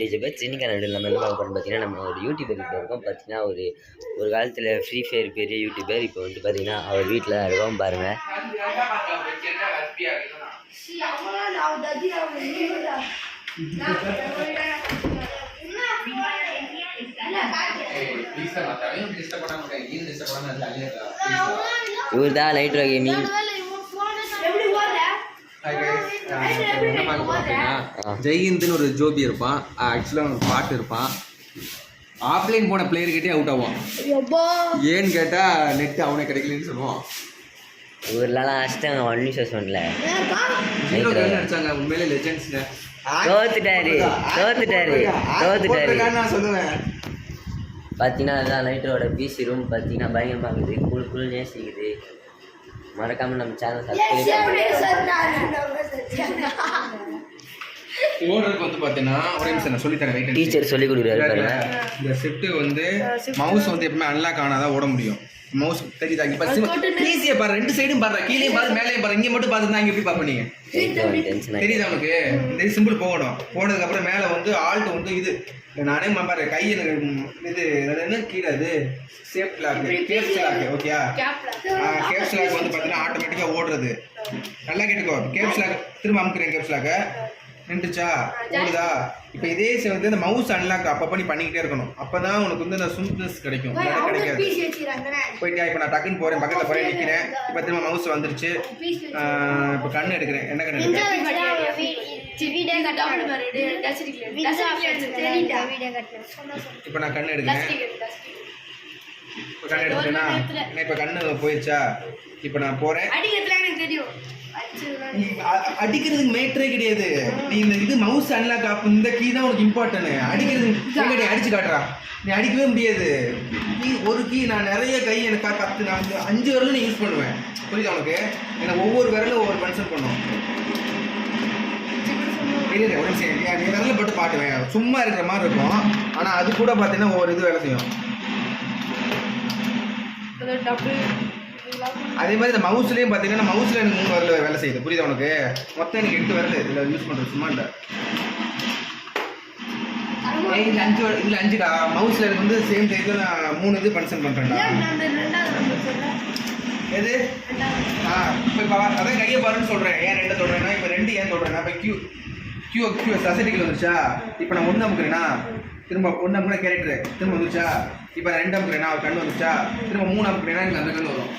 டிஜிபெட்ஸ் இன்னைக்கு நம்ம என்ன பார்க்க போகிறோம் பார்த்தீங்கன்னா நம்ம ஒரு யூடியூபர் கிட்ட இருக்கோம். பார்த்தீங்கன்னா ஒரு காலத்தில் ஃப்ரீ ஃபயர் பெரிய யூடியூபர். இப்போ வந்து பார்த்தீங்கன்னா அவர் வீட்டில் தான் இருக்கோம் பாருங்கள். இவர் தான் லைட்ரோ கேமிங். ஜெய்ஹிந்த்னு ஒரு ஜோபி இருப்பான். ஆக்சுவலாக அவனுக்கு பாட்டு இருப்பான். ஆஃப்லைன் போன பிளேயர்கிட்டே அவுட் ஆவான். ஏன்னு கேட்டால் நெட் அவனே கிடைக்கலன்னு சொல்லுவான். இவரெல்லாம் அடிச்சிட்டாங்க 1v1ல அடிச்சாங்க. உண்மையிலே லெஜெண்ட்ஸ்ங்க. தோத்துட்டாரு. நான் சொல்லுவேன் பார்த்தீங்கன்னா அதுதான் லைட்டரோட பிசி ரூம். பார்த்தீங்கன்னா பயங்கரமாக இருக்குது. குழு நேசிக்குது. மறக்காம நம்ம சேனல் ஓடுறதுக்கு வந்து பார்த்தீங்கன்னா ஒரே நிமிஷம் நான் சொல்லித்தரேன். டீச்சர் சொல்லி கொடுக்குறாரு பாருங்க. இந்த ஷிஃப்ட் வந்து மவுஸ் வந்து எப்பவுமே அன்லாக் ஆனாதான் ஓட முடியும். மவுஸ் தெரியுதா? இப்போ ஈஸியாக பாரு, ரெண்டு சைடும் பாரு, கீழேயும் பாரு மேலேயும் பாரு. இங்கே மட்டும் பார்த்துருந்தா இங்கே எப்படி பார்ப்பீங்க? தெரியுதா உனக்கு? இந்த சிம்பிள் போகணும். போனதுக்கப்புறம் மேலே வந்து ஆல்ட் வந்து இது நானே பாரு கை எனக்கு இது என்ன கீழே அது safe lock, caps lock. Okay, caps lock வந்து பார்த்தீங்கன்னா ஆட்டோமேட்டிக்காக ஓடுறது. நல்லா கேட்டுக்கோ. கேப்ஸ் லாக் திரும்ப அமுக்குறேன். கேப்ஸ் லாக்கை நின்றுச்சா ஓடுதா? இப்போ இதே வந்து இந்த மவுஸ் அன்லாக் அப்பப்போ நீ பண்ணிக்கிட்டே இருக்கணும். அப்போ தான் உனக்கு வந்து அந்த ஸ்மூத்னஸ் கிடைக்கும். கிடைக்காது. போயிட்டா இப்போ நான் டக்குன்னு போகிறேன், பக்கத்தில் போகிறேன், நிற்கிறேன். இப்போ திரும்ப மவுஸ் வந்துருச்சு. இப்போ கண்ணு எடுக்கிறேன். என்ன கண்ணு எடுக்கிறேன்? இப்போ நான் கண்ணு எடுக்கிறேன். இப்போ கண்ணு எடுத்துட்டேன்னா இப்போ கண்ணு போயிடுச்சா? இப்போ நான் போகிறேன். அடிக்கிறதுக்கு மேட்டரே கிடையாது. நீ இந்த இது மவுஸ் அன்லாக் ஆப் இந்த கீ தான் உனக்கு இம்பார்ட்டன்ட். அடிக்கிறது அடிச்சு காட்டுறா. நீ அடிக்கவே முடியாது. கீ ஒரு கீ நான் நிறைய கை எனக்கு 10 நான் 5 விரலும் நீ யூஸ் பண்ணுவேன். புரியுதா உனக்கு? எனக்கு ஒவ்வொரு விரலும் ஒவ்வொரு கன்சல்ட் பண்ணும். இல்லை ஒரு நிமிஷம் நீ விரல போட்டு பாட்டுவேன். சும்மா இருக்கிற மாதிரி இருக்கும். ஆனால் அது கூட பார்த்தீங்கன்னா ஒவ்வொரு இது வேலை செய்யும். அதே மாதிரி இந்த மவுஸ்லேயும் பார்த்தீங்கன்னா மவுஸில் எனக்கு 3 விரல் வேலை செய்யுது. புரியுதா உனக்கு? மொத்தம் எனக்கு 8 விரல் இதில் யூஸ் பண்ணுறது. சும்மா இல்லை இதில் 5 இதில் 5டா. மவுஸில் எனக்கு வந்து சேம் டைத்தில் நான் 3 இது கன்சல்ட் பண்ணுறேன்டா. எது? இப்போ அதான் கையை பாருன்னு சொல்கிறேன். ஏன் 2 சொல்கிறேன்னா இப்போ 2 ஏன் சொல்கிறேன்னா இப்போ கியூ சசைட்டிகள் வந்துருச்சா? இப்போ நான் 1 அமுக்குறேன்னா திரும்ப 1 அமுக்குனா கேரக்டர் திரும்ப வந்துருச்சா? இப்போ 2 அமுக்குறேன்னா அவர் கண்ணு வந்துருச்சா? திரும்ப 3 அமுக்குறேன்னா எனக்கு அந்த கண்ணு வரும்.